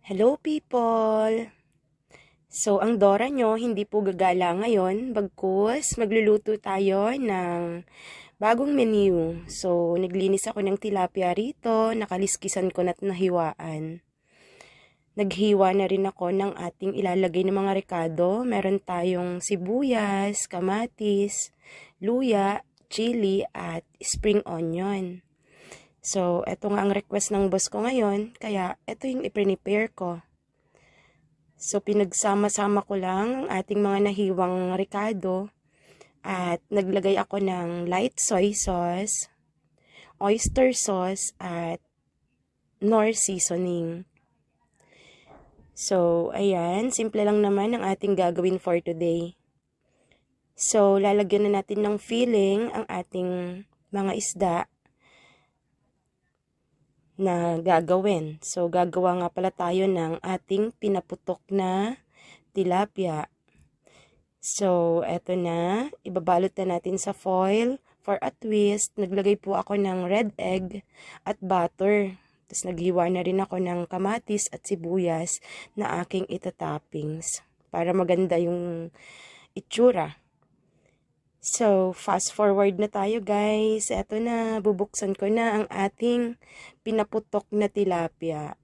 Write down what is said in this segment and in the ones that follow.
Hello people! So, ang Dora nyo hindi po gagala ngayon, bagkus magluluto tayo ng bagong menu. So, naglinis ako ng tilapia rito, nakaliskisan ko na't nahiwaan. Naghiwa na rin ako ng ating ilalagay ng mga rekado. Meron tayong sibuyas, kamatis, luya, chili, at spring onion. So, eto nga ang request ng boss ko ngayon, kaya eto yung i-prepare ko. So, pinagsama-sama ko lang ang ating mga nahiwang rekado at naglagay ako ng light soy sauce, oyster sauce, at Knorr seasoning. So, ayan, simple lang naman ang ating gagawin for today. So, lalagyan na natin ng filling ang ating mga isda na gagawin. So, gagawa nga pala tayo ng ating pinaputok na tilapia. So, eto na. Ibabalot na natin sa foil for a twist. Naglagay po ako ng red egg at butter. Tapos, naghiwa na rin ako ng kamatis at sibuyas na aking itatoppings para maganda yung itsura. So, fast forward na tayo guys. Eto na, bubuksan ko na ang ating pinaputok na tilapia.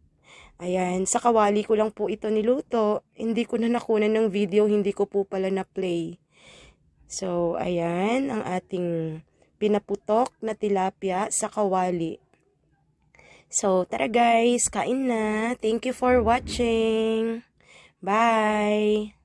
Ayan, sa kawali ko lang po ito niluto. Hindi ko na nakunan ng video, hindi ko po pala na-play. So, ayan, ang ating pinaputok na tilapia sa kawali. So, tara guys, kain na. Thank you for watching. Bye!